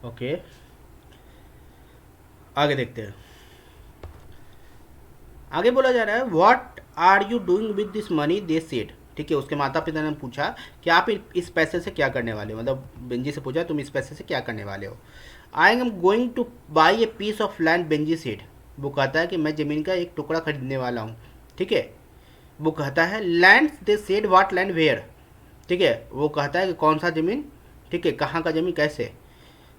Okay, आगे देखते हैं। आगे बोला जा रहा है what are you doing with this money they said. ठीक है, उसके माता पिता ने पूछा कि आप इस पैसे से क्या करने वाले हो, मतलब बेंजी से पूछा तुम इस पैसे से क्या करने वाले हो। I am going to buy a piece of land, Benji said. वो कहता है कि मैं ज़मीन का एक टुकड़ा खरीदने वाला हूँ। ठीक है, वो कहता है land, they said what land where. ठीक है, वो कहता है कि कौन सा ज़मीन, ठीक है, कहाँ का ज़मीन, कैसे।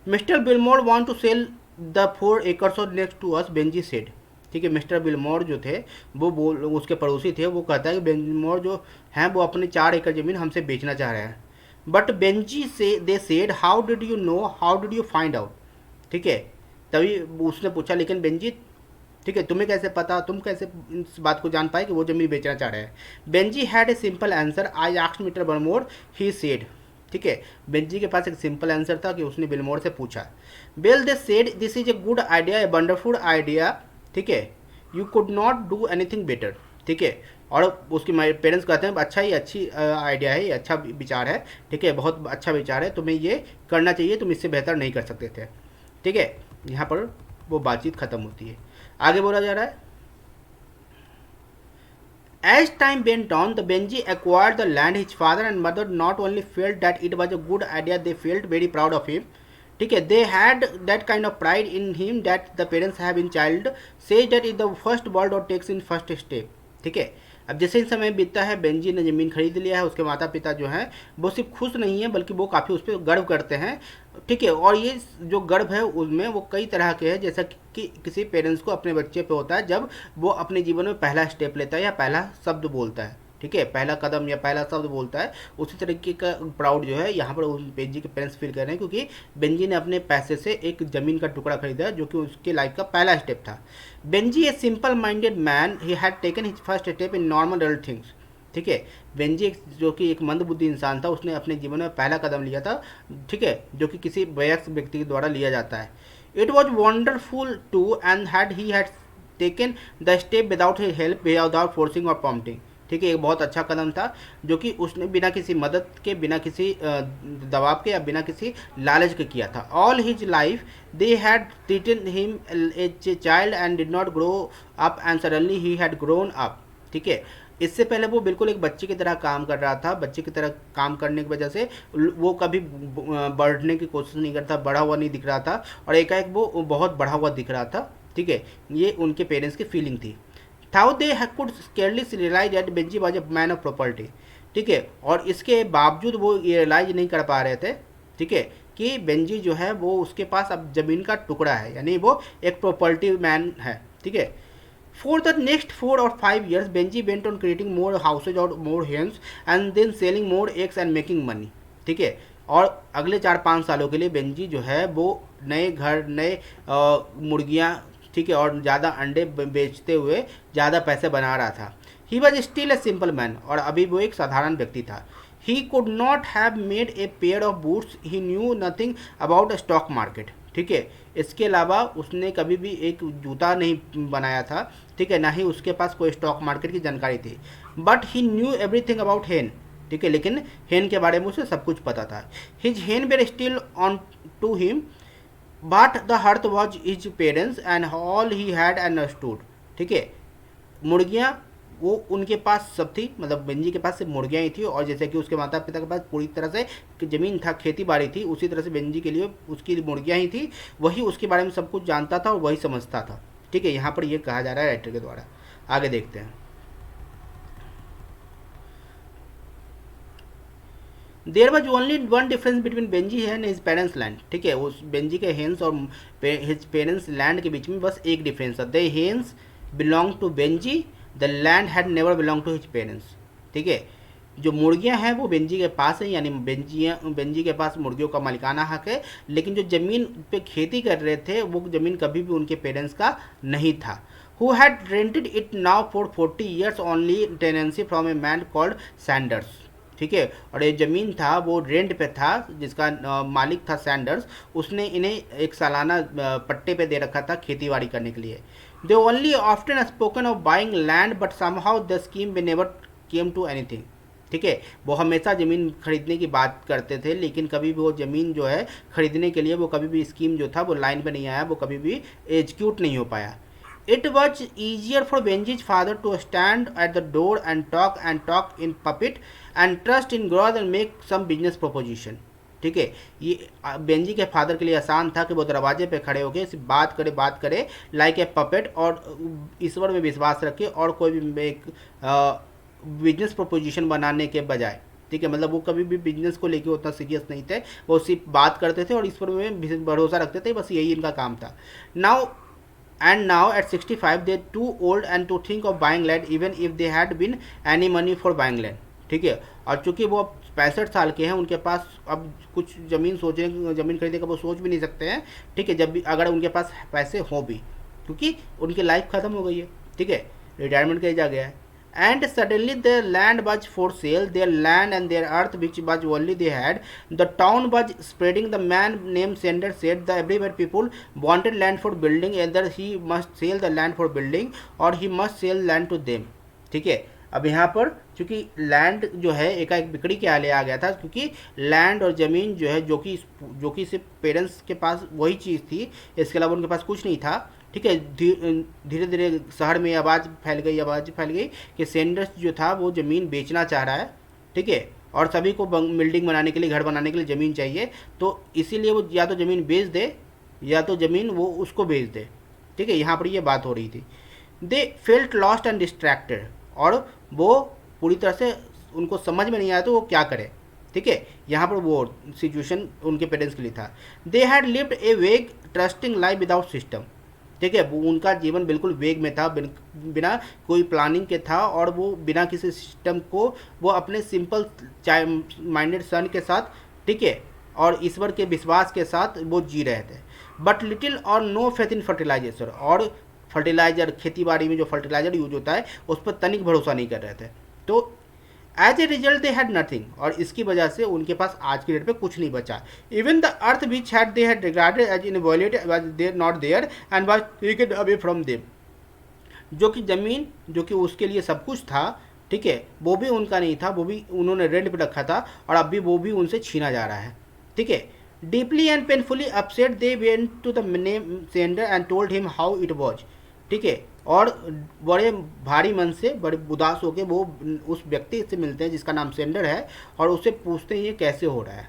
Mister Bilmore want to sell the 4 acres of next to us, Benjy said. ठीक है, मिस्टर बिलमोर जो थे वो बोल उसके पड़ोसी थे, वो कहता है कि बिलमोर जो हैं वो अपनी 4 एकड़ ज़मीन हमसे बेचना चाह रहे हैं। बट बेंजी से they said how did you know, how did you find out. ठीक है, तभी उसने पूछा लेकिन बेंजी, ठीक है, तुम्हें कैसे पता, तुम कैसे इस बात को जान पाए कि वो ज़मीन बेचना चाह रहे हैं। Benjy had a simple answer, I asked mister Bilmore, he said. ठीक है, बेंजी के पास एक सिंपल आंसर था कि उसने बिलमोर से पूछा। Well they said this is a good idea, a wonderful idea. ठीक है, you could not do anything better. ठीक है, और उसके पेरेंट्स कहते हैं अच्छा, ये अच्छी आइडिया है, ये अच्छा विचार है। ठीक है, बहुत अच्छा विचार है, तुम्हें ये करना चाहिए, तुम इससे बेहतर नहीं कर सकते थे। ठीक है, यहाँ पर वो बातचीत खत्म होती है। आगे बोला जा रहा है as time went on, the Benji acquired the land. His father and mother not only felt that it was a good idea, they felt very proud of him. ठीक है, they had that kind of pride in him that the parents have in child says that is the first word or takes in first step. ठीक है, अब जैसे ही समय बीतता है Benji ने ज़मीन खरीद लिया है, उसके माता पिता जो हैं वो सिर्फ खुश नहीं है बल्कि वो काफ़ी उस पर गर्व करते हैं। ठीक है, और ये जो गर्व है उसमें वो कई तरह के हैं, जैसा कि किसी पेरेंट्स को अपने बच्चे पे होता है जब वो अपने जीवन में पहला स्टेप लेता है या पहला शब्द बोलता है। ठीक है, पहला कदम या पहला शब्द बोलता है, उसी तरीके का प्राउड जो है यहाँ पर बेंजी के पेरेंट्स फील कर रहे हैं, क्योंकि बेंजी ने अपने पैसे से एक ज़मीन का टुकड़ा खरीदा जो कि उसके लाइफ का पहला स्टेप था। Benji A simple minded man, he had taken his first step in normal adult things. ठीक है, बेंजी जो कि एक मंदबुद्धि इंसान था, उसने अपने जीवन में पहला कदम लिया था। ठीक है, जो कि किसी वयस्क व्यक्ति के द्वारा लिया जाता है। It was wonderful to and had he had taken the step without help, without forcing और प्रॉम्प्टिंग। ठीक है, एक बहुत अच्छा कदम था जो कि उसने बिना किसी मदद के, बिना किसी दबाव के या बिना किसी लालच के किया था। All his life they had treated him a child and did not grow up and suddenly he had grown up. ठीक है, इससे पहले वो बिल्कुल एक बच्चे की तरह काम कर रहा था, बच्चे की तरह काम करने की वजह से वो कभी बढ़ने की कोशिश नहीं करता, बड़ा हुआ नहीं दिख रहा था, और एकाएक वो बहुत बढ़ा हुआ दिख रहा था। ठीक है, ये उनके पेरेंट्स की फीलिंग थी। How they could scarcely realize that Benji was a man of property। ठीक है, और इसके बावजूद वो ये रियलाइज नहीं कर पा रहे थे, ठीक है, कि बेंजी जो है वो उसके पास अब ज़मीन का टुकड़ा है, यानी वो एक प्रॉपर्टी मैन है। ठीक है, फॉर द नेक्स्ट 4 और 5 years Benjy went on creating more houses और more hens and then selling more eggs and making money. ठीक है, और अगले 4-5 सालों के लिए बेंजी जो है वो नए घर, नए मुर्गियाँ, ठीक है, और ज़्यादा अंडे बेचते हुए ज़्यादा पैसे बना रहा था। He was still a simple man, और अभी वो एक साधारण व्यक्ति था। He could not have made a pair of boots, he knew nothing about stock market. ठीक है, इसके अलावा उसने कभी भी एक जूता नहीं बनाया था। ठीक है, ना ही उसके पास कोई स्टॉक मार्केट की जानकारी थी। But he new everything about हेन। ठीक है, लेकिन हेन के बारे में उसे सब कुछ पता था। His hen were still on to him but the hearth was his parents and all he had understood. ठीक है, मुर्गियाँ वो उनके पास सब थी, मतलब बेंजी के पास सिर्फ मुर्गियाँ ही थी, और जैसे कि उसके माता पिता के पास पूरी तरह से ज़मीन था, खेती बाड़ी थी, उसी तरह से बेंजी के लिए उसकी मुर्गियाँ ही थी। वही उसके बारे में सब कुछ जानता था और वही समझता था। ठीक है, यहाँ पर ये कहा जा रहा है राइटर के द्वारा। आगे देखते हैं। There was only one difference between Benji and his parents land. ठीक है, उस बेंजी के हेन्स और हिज पेरेंट्स लैंड के बीच में बस एक डिफरेंस था। The hens belong to Benji, the land had never belong to his parents. ठीक है, जो मुर्गियां हैं वो बेंजी के पास है, यानी बेंजी के पास मुर्गियों का मालिकाना हक है, लेकिन जो ज़मीन पे खेती कर रहे थे वो ज़मीन कभी भी उनके पेरेंट्स का नहीं था। Who had rented it now for 40 years only tenancy from a man called Sanders. ठीक है, और ये ज़मीन था वो रेंट पे था, जिसका मालिक था सैंडर्स। उसने इन्हें एक सालाना पट्टे पे दे रखा था खेती बाड़ी करने के लिए। They only often spoken of buying land but somehow the scheme way never came to anything. ठीक है। वो हमेशा ज़मीन खरीदने की बात करते थे, लेकिन कभी भी वो ज़मीन जो है खरीदने के लिए वो कभी भी स्कीम जो था वो लाइन पे नहीं आया, वो कभी भी एग्जीक्यूट नहीं हो पाया। It was easier for Benjy's father to stand at the door and talk in pulpit and trust in God and make some business proposition. ठीक है, ये बेंजी के फादर के लिए आसान था कि वो दरवाजे पे खड़े होकर सिर्फ बात करे लाइक ए पपेट, और ईश्वर में विश्वास रखे और कोई भी एक बिजनेस प्रोपोजिशन बनाने के बजाय। ठीक है, मतलब वो कभी भी बिजनेस को लेके उतना सीरियस नहीं थे, वो सिर्फ बात करते थे और ईश्वर में भरोसा रखते थे, बस यही इनका काम था। Now at 65 they too old and to think of buying land even if they had been any money for buying land। ठीक है, और चूंकि वो 65 साल के हैं, उनके पास अब कुछ ज़मीन खरीदने का वो सोच भी नहीं सकते हैं। ठीक है, जब भी अगर उनके पास पैसे हों भी, क्योंकि उनकी लाइफ ख़त्म हो गई है। ठीक है, रिटायरमेंट का एज आ गया है। And suddenly their land was for sale, their land and their earth which was only they had. The town was spreading. The man named Sanders said that everywhere people wanted land for building, either he must sell the land for building or he must sell land to them। ठीक है, अब यहाँ पर चूंकि land जो है एकाएक बिक्री के आले आ गया था, क्योंकि लैंड और ज़मीन जो है जो कि सिर्फ पेरेंट्स के पास वही चीज़ थी, इसके अलावा उनके पास कुछ नहीं था। ठीक है, धीरे धीरे शहर में आवाज़ फैल गई कि सेंडर्स जो था वो ज़मीन बेचना चाह रहा है। ठीक है, और सभी को बिल्डिंग बनाने के लिए, घर बनाने के लिए ज़मीन चाहिए, तो इसीलिए वो या तो ज़मीन बेच दे या तो ज़मीन वो उसको बेच दे। ठीक है, यहाँ पर ये बात हो रही थी। They felt lost and distracted, और वो पूरी तरह से उनको समझ में नहीं आया तो वो क्या करे। ठीक है, यहाँ पर वो सिचुएशन उनके पेरेंट्स के लिए था। दे हैड लिव्ड ए वेग ट्रस्टिंग लाइफ विदाउट सिस्टम। ठीक है, वो उनका जीवन बिल्कुल वेग में था, बिना कोई प्लानिंग के था, और वो बिना किसी सिस्टम को वो अपने सिंपल माइंडेड सन के साथ, ठीक है, और ईश्वर के विश्वास के साथ वो जी रहे थे। बट लिटिल और नो फेथ इन फर्टिलाइजेशन, और फर्टिलाइजर, खेती बाड़ी में जो फर्टिलाइजर यूज होता है उस पर तनिक भरोसा नहीं कर रहे थे। तो as a result they had nothing, और इसकी वजह से उनके पास आज की डेट पे कुछ नहीं बचा। Even the earth which had they had regarded as involute was there not there and was taken away from them. जो कि ज़मीन जो कि उसके लिए सब कुछ था, ठीक है, वो भी उनका नहीं था, वो भी उन्होंने रेंट पे रखा था, और अब भी वो भी उनसे छीना जा रहा है। ठीक है, deeply and painfully upset they went to the name Sander and told him how it was. ठीक है, और बड़े भारी मन से, बड़े उदास होकर वो उस व्यक्ति से मिलते हैं जिसका नाम सेंडर है, और उससे पूछते हैं ये कैसे हो रहा है।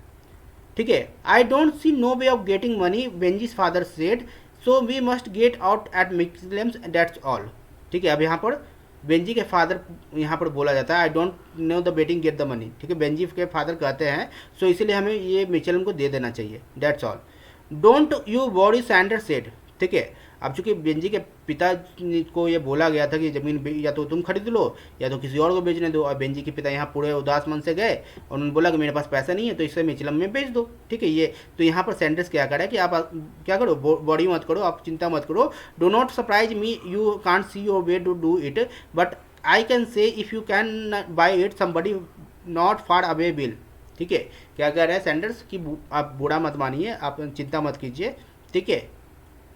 ठीक है, I don't see no way of getting money, Benjy's father said, so we must get out at Mixlems, that's all. ठीक है, अब यहाँ पर बेंजी के फादर यहाँ पर बोला जाता है, I don't know the betting get the money. ठीक है, बेंजी के फादर कहते हैं सो इसीलिए हमें ये मिचेलम को दे देना चाहिए, that's all. Don't you worry, Sander said. ठीक है, अब चूंकि बेंजी के पिता को ये बोला गया था कि ज़मीन या तो तुम खरीद लो या तो किसी और को बेचने दो, और बेंजी के पिता यहाँ पूरे उदास मन से गए और उन्होंने बोला कि मेरे पास पैसा नहीं है तो इसे मिचलम में बेच दो। ठीक है, ये तो यहाँ पर सेंडर्स क्या करे कि आप क्या करो, बॉडी मत करो, आप चिंता मत करो, do not surprise me, you can't see your way to do it, but I can say if you can buy it somebody not far away bill. ठीक है, क्या कह रहे हैं सेंडर्स कि आप बुरा मत मानिए, आप चिंता मत कीजिए। ठीक है,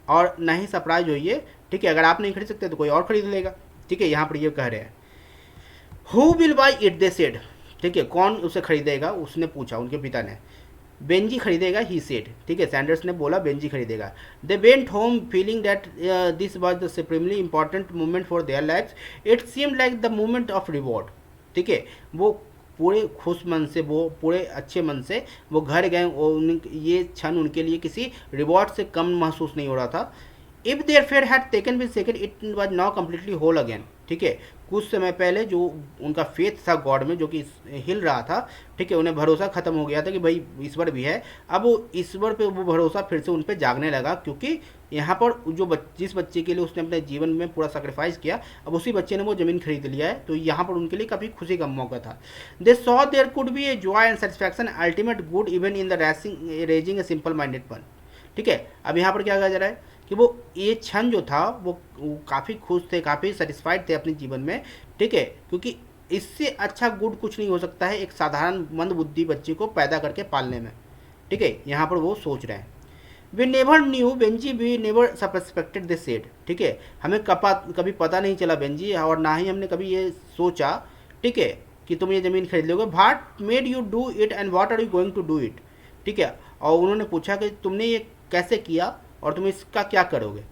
और ना ही सरप्राइज होइए। ठीक है, अगर आप नहीं खरीद सकते तो कोई और खरीद लेगा। ठीक है, यहाँ पर ये कह रहे हैं who will by it, they said. ठीक है, कौन उसे खरीदेगा, उसने पूछा, उनके पिता ने। बेंजी खरीदेगा, ही सेड। ठीक है, सैंडर्स ने बोला बेंजी खरीदेगा। They went home feeling that this was the supremely important moment for their life, it seemed like the moment of reward. ठीक है, वो पूरे खुश मन से, वो पूरे अच्छे मन से वो घर गए, और ये क्षण उनके लिए किसी रिवॉर्ड से कम महसूस नहीं हो रहा था। If there fair had taken with second, it was now completely whole again. ठीक है, कुछ समय पहले जो उनका फेथ था गॉड में, जो कि हिल रहा था, ठीक है, उन्हें भरोसा खत्म हो गया था कि भाई ईश्वर भी है। अब वो ईश्वर पे वो भरोसा फिर से उन पे जागने लगा, क्योंकि यहाँ पर जो जिस बच्चे के लिए उसने अपने जीवन में पूरा सेक्रीफाइस किया, अब उसी बच्चे ने वो ज़मीन खरीद लिया है, तो यहाँ पर उनके लिए काफ़ी खुशी का मौका था। They saw there could be a joy and satisfaction ultimate good even in the raising a simple minded one. ठीक है, अब यहाँ पर क्या कहा जा रहा है कि वो ये क्षण जो था वो काफ़ी खुश थे, काफ़ी सेटिस्फाइड थे अपने जीवन में। ठीक है, क्योंकि इससे अच्छा गुड कुछ नहीं हो सकता है एक साधारण मंद बुद्धि बच्चे को पैदा करके पालने में। ठीक है, यहाँ पर वो सोच रहे हैं। We never knew Benji, we never suspected this said. ठीक है, हमें कभी पता नहीं चला बेंजी, और ना ही हमने कभी ये सोचा, ठीक है, कि तुम ये ज़मीन खरीद लोगे, what made you do it and what are you going to do it, ठीक है। और उन्होंने पूछा कि तुमने ये कैसे किया और तुम इसका क्या करोगे।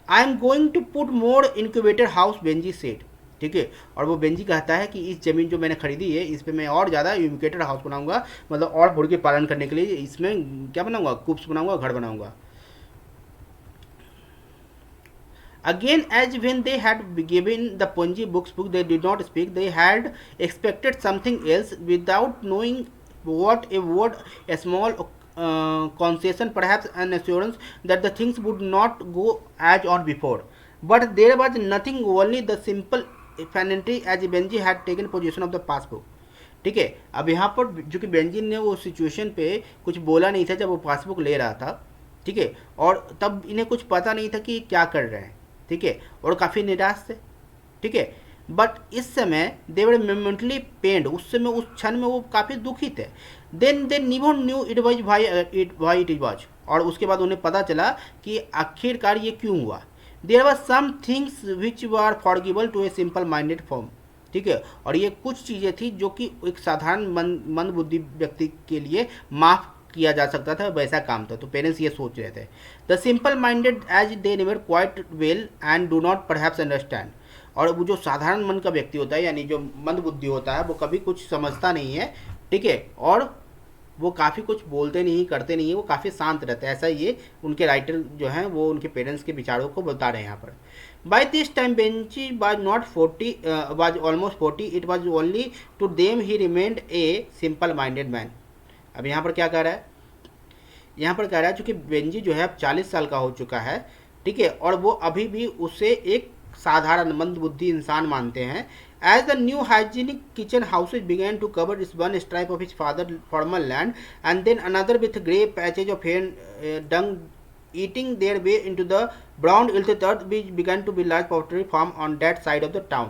I am going to put more incubator house, Benji said, ठीक है। और वो बेंजी कहता है कि इस ज़मीन जो मैंने खरीदी है इस पर मैं और ज़्यादा इंक्यूबेटर हाउस बनाऊंगा, मतलब और मुर्गी पालन करने के लिए इसमें क्या बनाऊंगा, कूप्स बनाऊंगा, घर बनाऊंगा। Again, as when they had given the Ponzi book, they did not speak. They had expected something else without knowing what a word, a small concession, perhaps an assurance that the things would not go as on before. But there was nothing, only the simple finality as Benji had taken possession of the passbook. ठीक है। अब यहाँ पर जो कि Benji ने वो situation पे कुछ बोला नहीं था जब वो पासबुक ले रहा था, ठीक है, और तब इन्हें कुछ पता नहीं था कि क्या कर रहे हैं, ठीक है, और काफ़ी निराश थे, ठीक है। बट इस समय दे वर मोमेंटली पेंड, उस समय उस क्षण में वो काफ़ी दुखी थे। Then they never knew it was why it was, और उसके बाद उन्हें पता चला कि आखिरकार ये क्यों हुआ। There were some things which were forgivable to a simple minded form, ठीक है, और ये कुछ चीज़ें थी जो कि एक साधारण मंद बुद्धि व्यक्ति के लिए माफ़ किया जा सकता था, वैसा काम था। तो पेरेंट्स ये सोच रहे थे। The simple minded as they never quite well and do not perhaps understand, और वो जो साधारण मन का व्यक्ति होता है यानी जो मंद बुद्धि होता है वो कभी कुछ समझता नहीं है, ठीक है, और वो काफ़ी कुछ बोलते नहीं, करते नहीं है, वो काफ़ी शांत रहते हैं। ऐसा ये उनके राइटर जो हैं वो उनके पेरेंट्स के विचारों को बता रहे हैं यहाँ पर। By this time Benji was not 40, was almost 40, it was only to them he remained a simple minded man. अब यहाँ पर क्या कह रहा है, यहाँ पर कह रहा है चूँकि बेंजी जो है अब 40 साल का हो चुका है, ठीक है, और वो अभी भी उसे एक साधारण मंद बुद्धि इंसान मानते हैं। As the new hygienic kitchen houses began to cover this one stripe of his father formal land and then another with grey patches of dung eating their way into the brown illithid earth which began to be large poultry farm on that side of the town।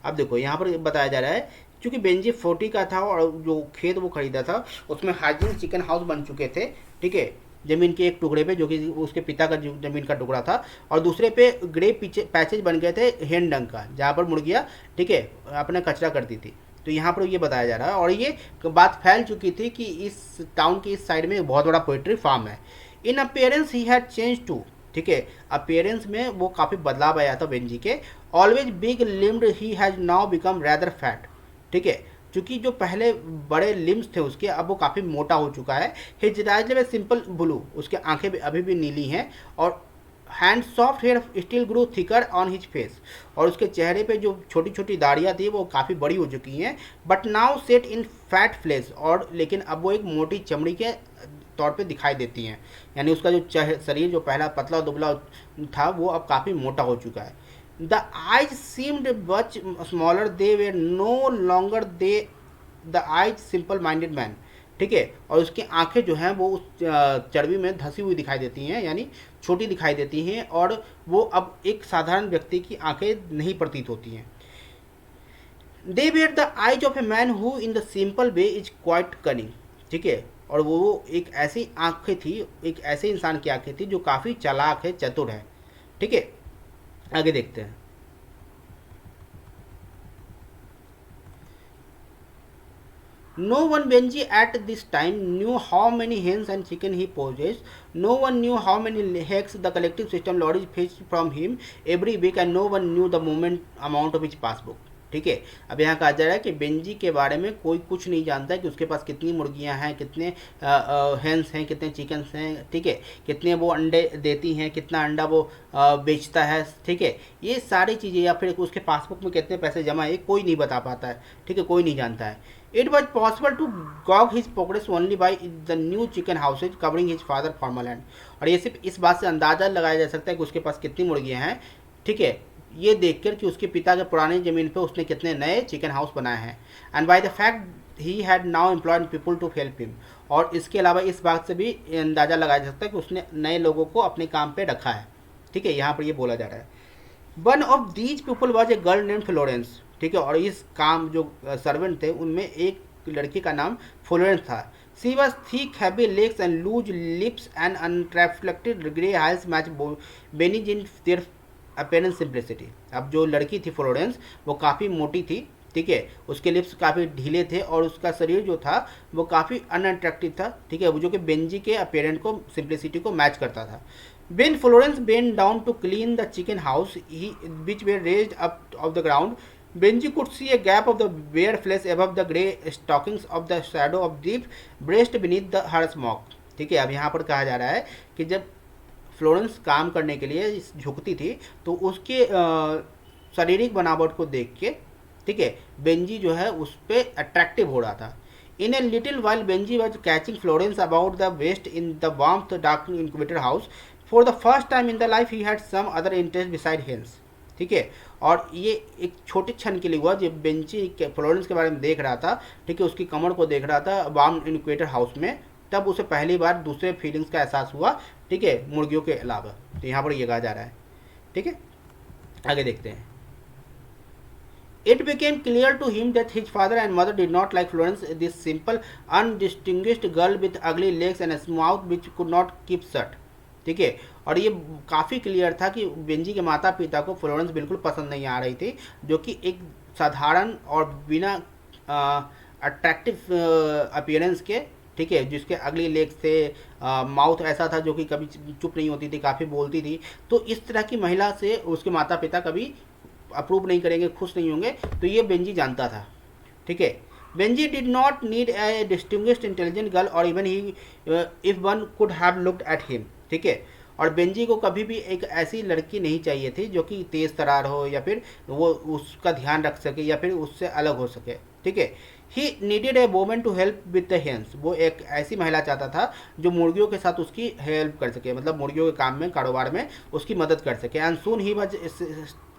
अब देखो यहाँ पर बताया जा रहा है क्योंकि Benji 40 का था और जो खेत वो खरीदा था उसमें हाइजीन चिकन हाउस बन चुके थे, ठीक है, ज़मीन के एक टुकड़े पे जो कि उसके पिता का ज़मीन का टुकड़ा था, और दूसरे पे ग्रे पैचेज बन गए थे हेन डंग का, जहाँ पर मुर्गियाँ, ठीक है, अपना कचरा करती थी। तो यहाँ पर ये बताया जा रहा है, और ये बात फैल चुकी थी कि इस टाउन की इस साइड में एक बहुत बड़ा पोल्ट्री फार्म है। In appearance he had change to, ठीक है, अपेयरेंस में वो काफ़ी बदलाव आया था बेंजी के। Always big limbed he has now become rather fat, ठीक है, चूँकि जो पहले बड़े लिम्स थे उसके अब वो काफ़ी मोटा हो चुका है। हिज आइज में सिंपल ब्लू, उसके आंखें अभी भी नीली हैं, और and soft hair still grow thicker on his face, और उसके चेहरे पे जो छोटी छोटी दाढ़ियाँ थी वो काफ़ी बड़ी हो चुकी हैं, but now set in fat flesh, और लेकिन अब वो एक मोटी चमड़ी के तौर पे दिखाई देती हैं, यानी उसका जो शरीर जो पहला पतला दुबला था वो अब काफ़ी मोटा हो चुका है। The eyes seemed much smaller, they were no longer the the eyes simple minded man, ठीक है, और उसकी आंखें जो हैं वो उस चर्बी में धंसी हुई दिखाई देती हैं, यानी छोटी दिखाई देती हैं, और वो अब एक साधारण व्यक्ति की आंखें नहीं प्रतीत होती हैं। They where the eyes of a man who in the simple way is quite cunning, ठीक है, और वो एक ऐसी आंखें थी, एक ऐसे इंसान की आंखें थी जो काफ़ी चालाक है, चतुर है, ठीक है। आगे देखते हैं। No one Benji at this time knew how many hens and chicken he possessed. No one knew how many eggs the collective system lorries fetched from him every week, and no one knew the amount of his passbook, ठीक है। अब यहाँ कहा जा रहा है कि Benji के बारे में कोई कुछ नहीं जानता है कि उसके पास कितनी मुर्गियाँ हैं, कितने हेंस हैं, कितने चिकन्स हैं, ठीक है, कितने वो अंडे देती हैं, कितना अंडा वो बेचता है, ठीक है, ये सारी चीज़ें, या फिर उसके पासबुक में कितने पैसे जमा है कोई नहीं बता पाता है, ठीक है, कोई नहीं जानता है। It was possible to gauge his progress only by the new chicken houses covering his father farmer land, और ये सिर्फ इस बात से अंदाज़ा लगाया जा सकता है कि उसके पास कितनी मुर्गियाँ हैं, ठीक है, ये देखकर कि उसके पिता के पुराने ज़मीन पे उसने कितने नए चिकन हाउस बनाए हैं। And by the fact he had now employed people to help him, और इसके अलावा इस बात से भी अंदाज़ा लगाया जा सकता है कि उसने नए लोगों को अपने काम पे रखा है, ठीक है, यहाँ पर ये बोला जा रहा है। One of these people was a girl name Florence, ठीक है, और इस काम जो सर्वेंट थे उनमें एक लड़की का नाम फ्लोरेंस था। She was thick heavy legs and loose lips and unreflected grey eyes match Benny's in their appearance simplicity. अब जो लड़की थी फ्लोरेंस वो काफ़ी मोटी थी, ठीक है, उसके लिप्स काफ़ी ढीले थे और उसका शरीर जो था वो काफ़ी अनअट्रैक्टिव था, ठीक है, वो जो कि बेंजी के अपेरेंट को सिंप्लिसिटी को मैच करता था. When Florence bent down to clean the chicken house, which were raised up of the ground, Benji could see a gap of the bare flesh above the grey stockings of the shadow of deep breast beneath the her smock. ठीक है, अब यहाँ पर कहा जा रहा है कि जब फ्लोरेंस काम करने के लिए झुकती थी तो उसके शारीरिक बनावट को देख के, ठीक है, बेंजी जो है उस पर अट्रैक्टिव हो रहा था. In a little while, Benji was catching Florence about the waist in the warmth dark incubator house. For the first time in the life, he had some other interest beside hens. ठीक है, और ये एक छोटे क्षण के लिए हुआ जब बेंची फ्लोरेंस के बारे में देख रहा था, ठीक है, उसकी कमर को देख रहा था वार्म इनक्यूबेटर हाउस में, तब उसे पहली बार दूसरे फीलिंग्स का एहसास हुआ, ठीक है, मुर्गियों के अलावा. तो यहाँ पर ये कहा जा रहा है. ठीक है, आगे देखते हैं. It became clear to him that his father and mother did not like Florence, this simple, undistinguished girl with ugly legs and a mouth which could not keep shut. ठीक है, और ये काफ़ी क्लियर था कि बेंजी के माता पिता को फ्लोरेंस बिल्कुल पसंद नहीं आ रही थी, जो कि एक साधारण और बिना अट्रैक्टिव अपीयरेंस के, ठीक है, जिसके अगली लेग्स थे, माउथ ऐसा था जो कि कभी चुप नहीं होती थी, काफ़ी बोलती थी. तो इस तरह की महिला से उसके माता पिता कभी अप्रूव नहीं करेंगे, खुश नहीं होंगे. तो ये बेंजी जानता था. ठीक है, Benjy did not need a distinguished intelligent girl और even he if one could have looked at him. ठीक है, और बेंजी को कभी भी एक ऐसी लड़की नहीं चाहिए थी जो कि तेज़ तरार हो या फिर वो उसका ध्यान रख सके या फिर उससे अलग हो सके. ठीक है, he needed a women to help with the hens. वो एक ऐसी महिला चाहता था जो मुर्गियों के साथ उसकी हेल्प कर सके, मतलब मुर्गियों के काम में, कारोबार में उसकी मदद कर सके. And soon he was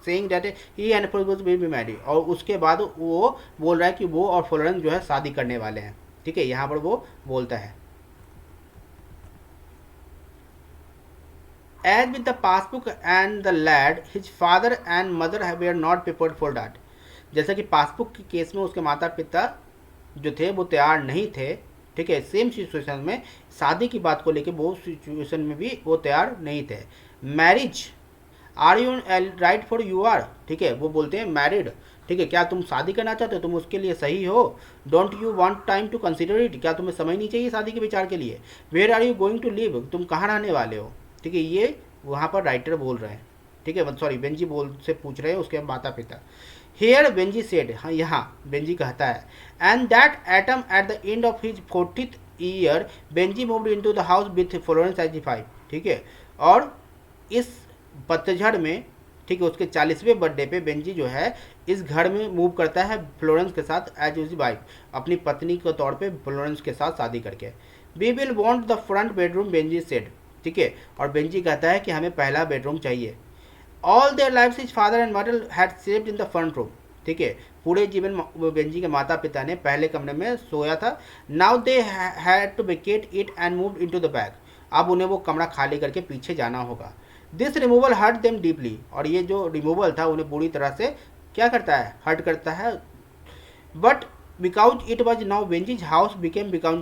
saying that he and Florence will be married. और उसके बाद वो बोल रहा है कि वो और फ्लोरेंस जो है शादी करने वाले हैं. ठीक है, यहाँ पर वो बोलता है. As with the passbook and the lad, his father and mother were not prepared for that. जैसा कि पासबुक के केस में उसके माता पिता जो थे वो तैयार नहीं थे. ठीक है, सेम सिचुएशन में शादी की बात को लेके वो सिचुएशन में भी वो तैयार नहीं थे. Marriage, are you right for you are. ठीक है, वो बोलते हैं मैरिड. ठीक है, क्या तुम शादी करना चाहते हो, तुम उसके लिए सही हो. Don't you want time to consider it. क्या तुम्हें समय नहीं चाहिए शादी के विचार के लिए. Where are you going to live. तुम कहाँ रहने वाले हो. ठीक है, ये वहाँ पर राइटर बोल रहे हैं. ठीक है, सॉरी, बेंजी बोल से पूछ रहे हैं उसके माता पिता. हेयर बेंजी सेड, हाँ यहाँ बेंजी कहता है. And that autumn at the end of his 40th year Benjy moved into the house with Florence as 5. ठीक है, और इस पतझड़ में, ठीक है, उसके 40वें बर्थडे पे बेंजी जो है इस घर में मूव करता है फ्लोरेंस के साथ एज हिज वाइफ, अपनी पत्नी के तौर पे फ्लोरेंस के साथ शादी करके. We will want the front bedroom, Benjy said. ठीक है, और बेंजी कहता है कि हमें पहला बेडरूम चाहिए. All their lives his father and mother had slept in the front room. ठीक है, पूरे जीवन बेंजी के माता पिता ने पहले कमरे में सोया था. Now they had to vacate it and move into the back. अब उन्हें वो कमरा खाली करके पीछे जाना होगा. This removal hurt them deeply. और ये जो रिमूवल था उन्हें बुरी तरह से क्या करता है, हर्ट करता है. But because it was now Benji's house became because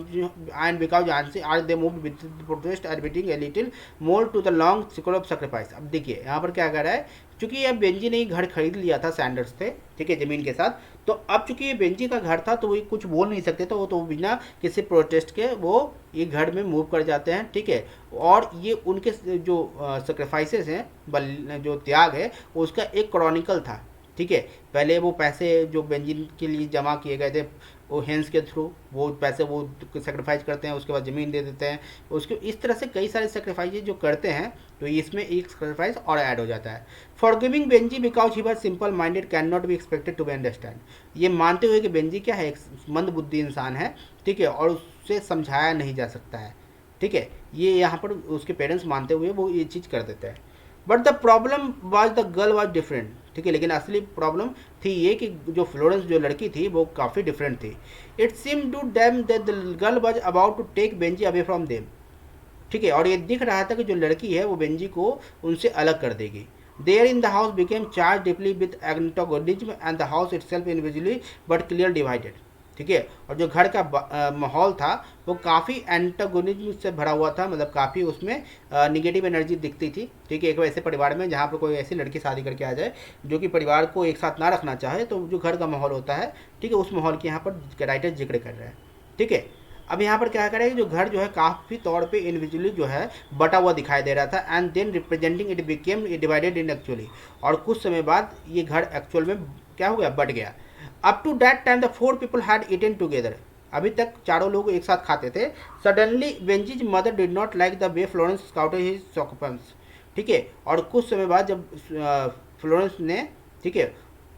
Ansi are they moved with the protest admitting a little more to the long cycle of sacrifice. अब देखिए यहाँ पर क्या कर रहा है, चूंकि अब बेंजी ने घर खरीद लिया था सैंडर्स से, ठीक है, ज़मीन के साथ. तो अब चूंकि ये बेंजी का घर था तो वो कुछ बोल नहीं सकते, तो वो तो बिना किसी प्रोटेस्ट के वो ये घर में मूव कर जाते हैं. ठीक है, और ये उनके जो सेक्रीफाइसेस हैं, जो त्याग है, उसका एक क्रॉनिकल था. ठीक है, पहले वो पैसे जो बेंजिन के लिए जमा किए गए थे वो हेंस के थ्रू वो पैसे वो सेक्रीफाइस करते हैं, उसके बाद ज़मीन दे देते हैं उसके. इस तरह से कई सारे सेक्रीफाइस जो करते हैं, तो इसमें एक सेक्रीफाइस और ऐड हो जाता है. Forgiving Benjy because he was simple minded can not be expected to be understand. ये मानते हुए कि बेंजी क्या है, एक मंद बुद्धि इंसान है. ठीक है, और उससे समझाया नहीं जा सकता है. ठीक है, ये यहाँ पर उसके पेरेंट्स मानते हुए वो ये चीज़ कर देते हैं. But the problem was the girl was different. ठीक है, लेकिन असली प्रॉब्लम थी ये कि जो फ्लोरेंस जो लड़की थी वो काफ़ी डिफरेंट थी. It seem to them that the girl was about to take Benjy away from them. ठीक है, और ये दिख रहा था कि जो लड़की है वो बेंजी को उनसे अलग कर देगी. The air in the house became charge deeply with antagonism and the house itself individually but clear divided. ठीक है। और जो घर का माहौल था वो काफ़ी एंटागोनिज्म से भरा हुआ था, मतलब काफ़ी उसमें निगेटिव एनर्जी दिखती थी, ठीक है। एक ऐसे परिवार में जहाँ पर कोई ऐसी लड़की शादी करके आ जाए जो कि परिवार को एक साथ ना रखना चाहे, तो जो घर का माहौल होता है, ठीक है, उस माहौल की यहाँ पर राइटर जिक्र कर रहे हैं, ठीक है। अब यहाँ पर क्या करें, जो घर जो है काफ़ी तौर पे इंडिविजुअली जो है बटा हुआ दिखाई दे रहा था, and then representing it became divided in actually, और कुछ समय बाद ये घर एक्चुअल में क्या हो गया, बट गया। Up to that time the four people had eaten together, अभी तक चारों लोग एक साथ खाते थे। Suddenly Benjy's mother did not like the way Florence scouted his occupants, ठीक है। और कुछ समय बाद जब फ्लोरेंस ने, ठीक है,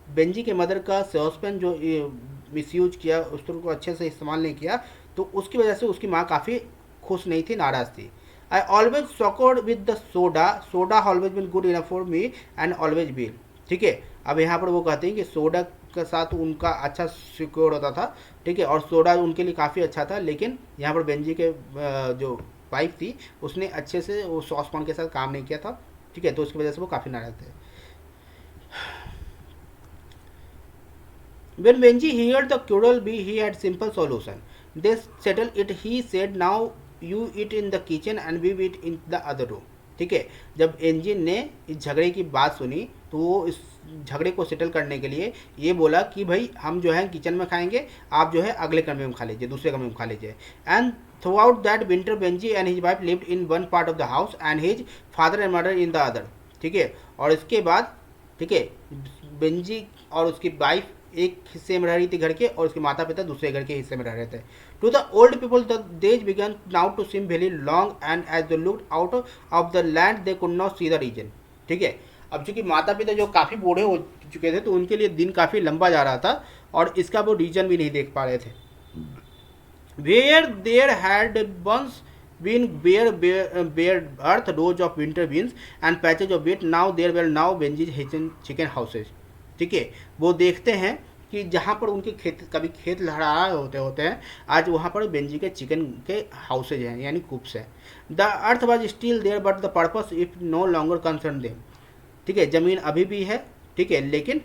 बेंजी के मदर का सॉसपेन जो मिसयूज किया, उसको अच्छे से इस्तेमाल नहीं किया, तो उसकी वजह से उसकी माँ काफ़ी खुश नहीं थी, नाराज़ थी। I always soaked with the soda, soda always been good enough for me and always bill, ठीक है। अब यहाँ पर वो कहते हैं कि सोडा के साथ उनका अच्छा सिक्योर होता था, ठीक है, और सोडा उनके लिए काफ़ी अच्छा था, लेकिन यहाँ पर बेंजी के जो वाइफ थी उसने अच्छे से वो सॉस पॉन के साथ काम नहीं किया था, ठीक है, तो उसकी वजह से वो काफ़ी नाराज़ थे। When Benji heard the quarrel be, he had simple solution. They settled it. He said, "Now you eat in the kitchen and we eat in the other room." ठीक है। जब एंजिन ने इस झगड़े की बात सुनी तो वो इस झगड़े को सेटल करने के लिए ये बोला कि भाई हम जो है किचन में खाएंगे, आप जो है अगले कमरे में खा लीजिए, दूसरे कमरे में खा लीजिए। And through out that winter Benji and his wife lived in one part of the house and his father and mother in the other, ठीक है। और इसके बाद, ठीक है, बेंजी और उसकी वाइफ एक हिस्से में रह रही थी घर के, और उसके माता पिता दूसरे घर के हिस्से में रह रहे थे। To the old people the days began now to seem very long and as they looked out of the land they could not see the reason, ठीक है। अब चूंकि माता पिता जो काफ़ी बूढ़े हो चुके थे तो उनके लिए दिन काफ़ी लंबा जा रहा था और इसका वो रीजन भी नहीं देख पा रहे थे। Where there had once been bare earth rows of winter beans and patches of wheat, now there were now Benji's chicken houses, ठीक है। वो देखते हैं कि जहाँ पर उनके खेत कभी खेत लहरा होते हैं, आज वहाँ पर बेंजी के चिकन के हाउसेज हैं, यानी कूप्स हैं। The earth was still there but the purpose if no longer concern them, ठीक है, ज़मीन अभी भी है, ठीक है, लेकिन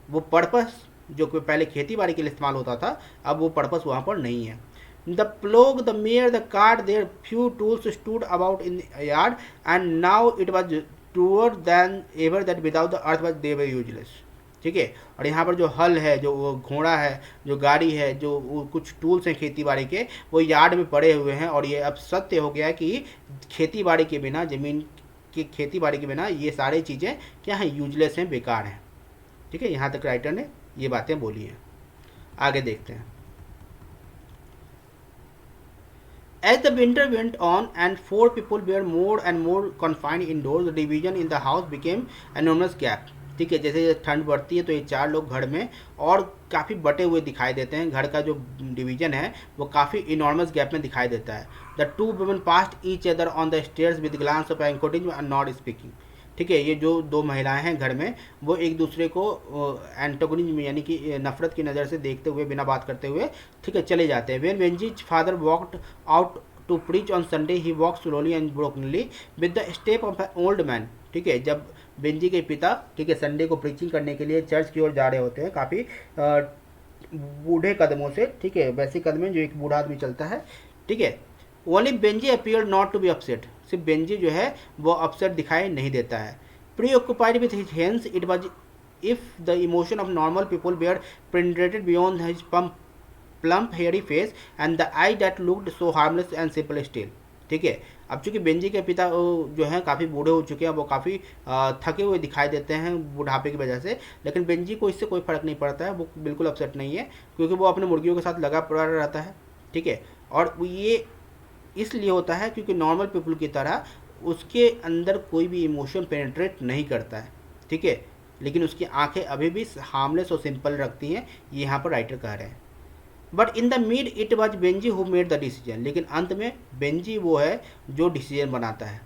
वो पर्पस जो कि पहले खेती बाड़ी के लिए इस्तेमाल होता था, अब वो पर्पस वहाँ पर नहीं है। The plough, the mare, the cart, their few tools stood about in the yard, and now it was truer than ever that without the earth was they were useless, ठीक है। और यहाँ पर जो हल है, जो वो घोड़ा है, जो गाड़ी है, जो कुछ टूल्स हैं खेती बाड़ी के, वो यार्ड में पड़े हुए हैं, और ये अब सत्य हो गया कि खेती बाड़ी के बिना, ज़मीन की खेती बाड़ी के बिना ये सारी चीज़ें क्या हैं, यूजलेस हैं, बेकार हैं, ठीक है। यहाँ तक राइटर ने ये बातें बोली हैं। आगे देखते हैं। As the winter went on and four people were more and more confined indoors, the division in the house became enormous gap, ठीक है। जैसे ठंड बढ़ती है तो ये चार लोग घर में और काफ़ी बटे हुए दिखाई देते हैं, घर का जो डिवीजन है वो काफ़ी इनॉर्मस गैप में दिखाई देता है। The two women passed each other on the stairs with glance of encoding and not speaking, ठीक है। ये जो दो महिलाएं हैं घर में, वो एक दूसरे को एंटोगोनिज्म यानी कि नफरत की नज़र से देखते हुए, बिना बात करते हुए, ठीक है, चले जाते हैं। When Benjy's father walked out to preach on Sunday he walk slowly and brokenly with the step of an old man, ठीक है। जब बेंजी के पिता, ठीक है, संडे को प्रीचिंग करने के लिए चर्च की ओर जा रहे होते हैं काफ़ी बूढ़े कदमों से, ठीक है, वैसे कदमें जो एक बूढ़ा आदमी चलता है, ठीक है। Only Benjy appear not to be upset, सिर्फ बेंजी जो है वो अपसेट दिखाई नहीं देता है। Preoccupied with his hands it was if the emotion of normal people were penetrated beyond his plump hairy face and the eye that looked so harmless and simple still, ठीक है। अब चूंकि Benji के पिता जो हैं काफ़ी बूढ़े हो चुके हैं, वो काफ़ी थके हुए दिखाई देते हैं बुढ़ापे की वजह से, लेकिन बेंजी को इससे कोई फ़र्क नहीं पड़ता है, वो बिल्कुल अपसेट नहीं है, क्योंकि वो अपने मुर्गियों के साथ लगा पड़ा रहता है, ठीक है। और ये इसलिए होता है क्योंकि नॉर्मल पीपल की तरह उसके अंदर कोई भी इमोशन पेनिट्रेट नहीं करता है, ठीक है, लेकिन उसकी आंखें अभी भी हार्मलेस और सिंपल रखती हैं, ये यहाँ पर राइटर कह रहे हैं। But in the mid it was Benji who made the decision, लेकिन अंत में बेंजी वो है जो डिसीजन बनाता है।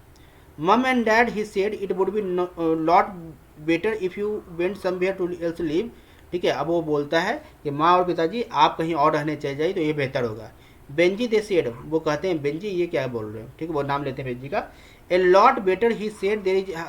Mum and dad he said it would be lot better if you went somewhere to else live, ठीक है। अब वो बोलता है कि माँ और पिताजी आप कहीं और रहने चले जाइए तो ये बेहतर होगा। बेंजी दे सेड, वो कहते हैं बेंजी ये क्या बोल रहे हो, ठीक है, वो नाम लेते हैं बेंजी का। A lot better he said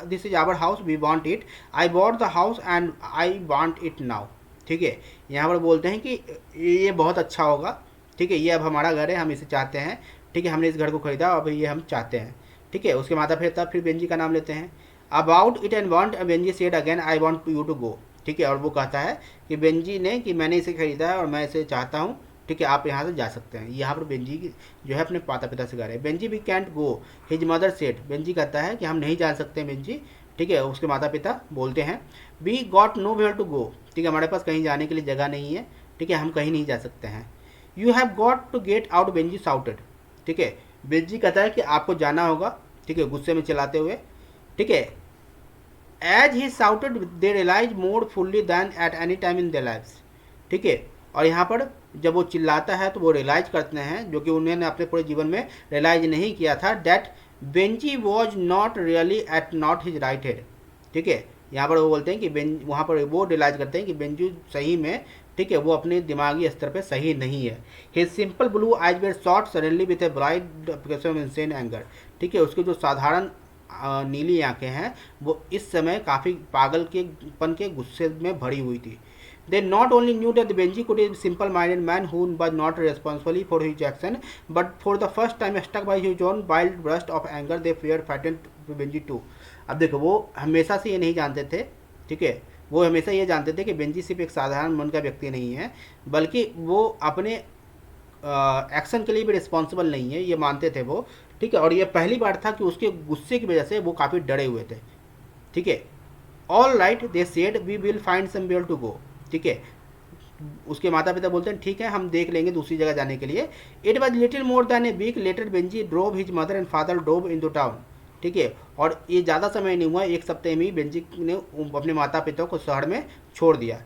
this is our house we want it, I bought the house and I want it now, ठीक है। यहाँ पर बोलते हैं कि ये बहुत अच्छा होगा, ठीक है, ये अब हमारा घर है, हम इसे चाहते हैं, ठीक है, हमने इस घर को खरीदा, अब ये हम चाहते हैं, ठीक है। उसके माता पिता फिर बेंजी का नाम लेते हैं। About it and want, Benjy said again I want you to go, ठीक है। और वो कहता है कि बेंजी ने कि मैंने इसे खरीदा है और मैं इसे चाहता हूँ, ठीक है, आप यहाँ से जा सकते हैं। यहाँ पर बेंजी की जो है अपने माता पिता से कह रहे हैं। Benjy we can't go, his mother said, Benjy कहता है कि हम नहीं जा सकते बेंजी, ठीक है। उसके माता पिता बोलते हैं we got nowhere to go, ठीक है, हमारे पास कहीं जाने के लिए जगह नहीं है, ठीक है, हम कहीं नहीं जा सकते हैं। You have got to get out, Benjy shouted, ठीक है। बेंजी कहता है कि आपको जाना होगा, ठीक है, गुस्से में चलाते हुए, ठीक है। As he shouted they realize more fully than at any time in their lives, ठीक है। और यहाँ पर जब वो चिल्लाता है तो वो रियलाइज करते हैं, जो कि उन्होंने अपने पूरे जीवन में रियलाइज नहीं किया था, that Benji was not really eight not his write head, ठीक है। यहाँ पर वो बोलते हैं कि वहाँ पर वो रियलाइज करते हैं कि बेंजू सही में, ठीक है, वो अपने दिमागी स्तर पे सही नहीं है। His simple blue eyes were shot suddenly with a bright application of insane anger, ठीक है। उसकी जो साधारण नीली आंखें हैं वो इस समय काफ़ी पागल के पन के गुस्से में भरी हुई थी। They not only knew that Benji could be a simple-minded man who was not responsible for his action, but for the first time struck by his own wild burst of anger, they feared frightened Benji too. अब देखो, वो हमेशा से ये नहीं जानते थे, ठीक है, वो हमेशा ये जानते थे कि बेंजी सिर्फ एक साधारण मन का व्यक्ति नहीं है, बल्कि वो अपने एक्शन के लिए भी रिस्पॉन्सिबल नहीं है, ये मानते थे वो, ठीक है। और ये पहली बार था कि उसके गुस्से की वजह से वो काफ़ी डरे हुए थे, ठीक है। All right they said we will find somewhere to go, ठीक है। उसके माता पिता बोलते हैं ठीक है, हम देख लेंगे दूसरी जगह जाने के लिए। It was little more than a week later Benjy drove his mother and father drove into town, ठीक है। और ये ज़्यादा समय नहीं हुआ, एक सप्ताह में ही बेंजी ने अपने माता पिता को शहर में छोड़ दिया।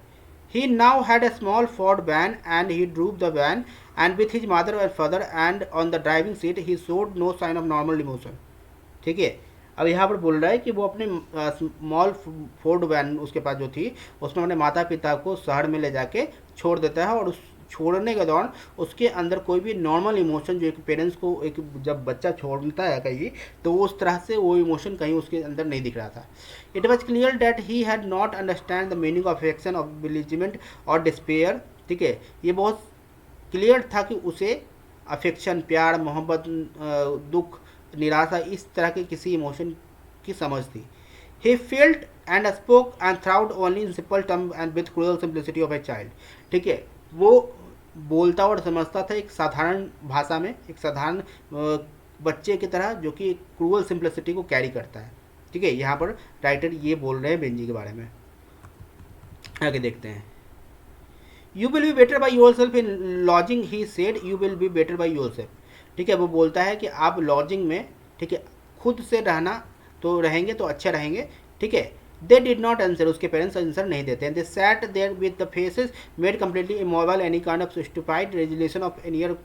He now had a small Ford van and he drove the van and with his mother and father and on the driving seat he showed no sign of normal emotion, ठीक है। अब यहाँ पर बोल रहा है कि वो अपने स्मॉल फोर्ड वैन उसके पास जो थी उसमें अपने माता पिता को शहर में ले जाके छोड़ देता है, और उस छोड़ने के दौरान उसके अंदर कोई भी नॉर्मल इमोशन, जो एक पेरेंट्स को एक जब बच्चा छोड़ता है कहीं, तो उस तरह से वो इमोशन कहीं उसके अंदर नहीं दिख रहा था। It was clear that he had not understand the meaning of action of bereavement और डिस्पेयर, ठीक है। ये बहुत क्लियर था कि उसे अफेक्शन, प्यार, मोहब्बत, दुख, निराशा, इस तरह के किसी इमोशन की समझ थी। He field and spoke and थ्राउड only in simple term and with cruel simplicity of a child, ठीक है। वो बोलता और समझता था एक साधारण भाषा में, एक साधारण बच्चे की तरह, जो कि क्रूअल सिंप्लिसिटी को कैरी करता है, ठीक है। यहाँ पर राइटर ये बोल रहे हैं बेंजी के बारे में। आगे देखते हैं। You will be better by your self in lodging, he said you will be better by your self, ठीक है। वो बोलता है कि आप लॉजिंग में, ठीक है, खुद से रहना तो रहेंगे तो अच्छे रहेंगे, ठीक है। दे डिड नॉट आंसर, उसके पेरेंट्स आंसर नहीं देते हैं। They sat there with the faces made completely immobile any kind of stupid resolution of near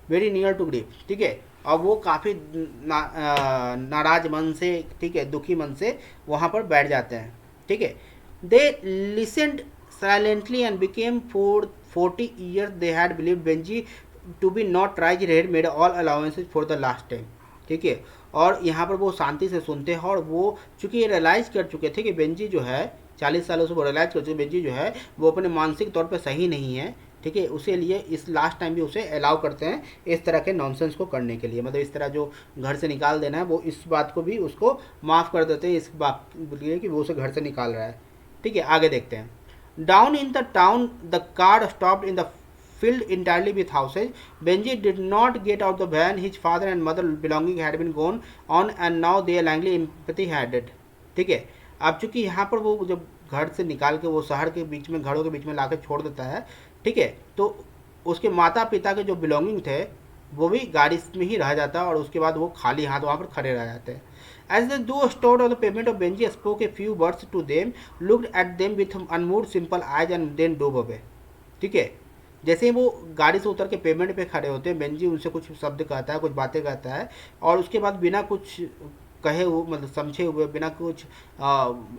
very near to grief, ठीक है। और वो काफ़ी नाराज मन से, ठीक है, दुखी मन से वहाँ पर बैठ जाते हैं, ठीक है। They listened silently and became for 40 years they had believed Benji to be not right, he had made all allowances for the last time, ठीक है। और यहाँ पर वो शांति से सुनते हैं, और वो चूँकि ये रियलाइज़ कर चुके थे कि बेंजी जो है 40 सालों से वो रियलाइज़ कर चुके, बेंजी जो है वो अपने मानसिक तौर पे सही नहीं है, ठीक है। उसे लिए इस लास्ट टाइम भी उसे अलाउ करते हैं इस तरह के नॉनसेंस को करने के लिए, मतलब इस तरह जो घर से निकाल देना है, वो इस बात को भी उसको माफ़ कर देते हैं, इस बात के लिए कि वो उसे घर से निकाल रहा है, ठीक है। आगे देखते हैं। Down in the town the car stopped in the filled entirely with houses. Benji did not get out the van. His father and mother belonging had been gone on and now they languidly empty headed, ठीक है। अब चूंकि यहाँ पर वो जब घर से निकाल के वो शहर के बीच में, घरों के बीच में लाकर छोड़ देता है, ठीक है, तो उसके माता पिता के जो बिलोंगिंग थे वो भी गाड़ी में ही रह जाता है, और उसके बाद वो खाली हाथ वहाँ पर खड़े रह जाते हैं। As the two stood on the pavement of Benji spoke a few words to them, looked at them with unmoved simple eyes and then drove away, ठीक है। जैसे ही वो गाड़ी से उतर के पेमेंट पे खड़े होते हैं, बेंजी उनसे कुछ शब्द कहता है, कुछ बातें कहता है, और उसके बाद बिना कुछ कहे हुए, मतलब समझे हुए, बिना कुछ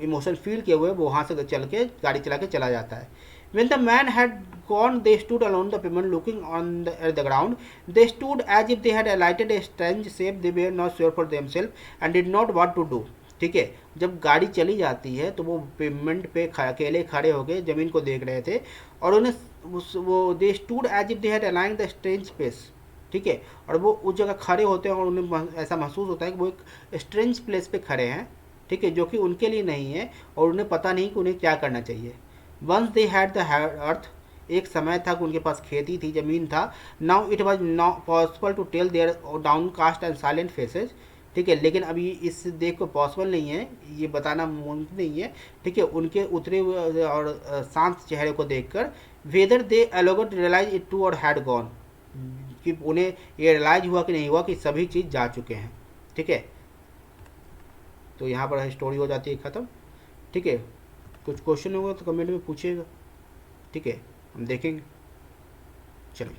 इमोशन फील किए हुए वो वहाँ से चल के गाड़ी चला के चला जाता है। When the man had gone, they stood alone the pavement looking at the ground. They stood as if they had alighted a strange shape they were not sure for themselves and did not what to do. ठीक है। जब गाड़ी चली जाती है तो वो payment पे अकेले खड़े होके ज़मीन को देख रहे थे, और उन्हें वो they stood as if they had aligned the strange place, ठीक है। और वो उस जगह खड़े होते हैं और उन्हें ऐसा महसूस होता है कि वो एक स्ट्रेंज प्लेस पे खड़े हैं, ठीक है, जो कि उनके लिए नहीं है, और उन्हें पता नहीं कि उन्हें क्या करना चाहिए। Once they had the earth, एक समय था कि उनके पास खेती थी, ज़मीन था। Now it was not possible to tell their downcast and silent faces, ठीक है। लेकिन अभी इस देख को पॉसिबल नहीं है, ये बताना मुमकिन नहीं है, ठीक है, उनके उतरे हुए और शांत चेहरे को देखकर। वेदर दे अलोगड रियलाइज इट टू और हैड गॉन, कि उन्हें ये रियलाइज हुआ कि नहीं हुआ कि सभी चीज़ जा चुके हैं, ठीक है। तो यहाँ पर स्टोरी हो जाती है ख़त्म, ठीक है। कुछ क्वेश्चन होगा तो कमेंट में पूछिएगा, ठीक है, हम देखेंगे। चलिए।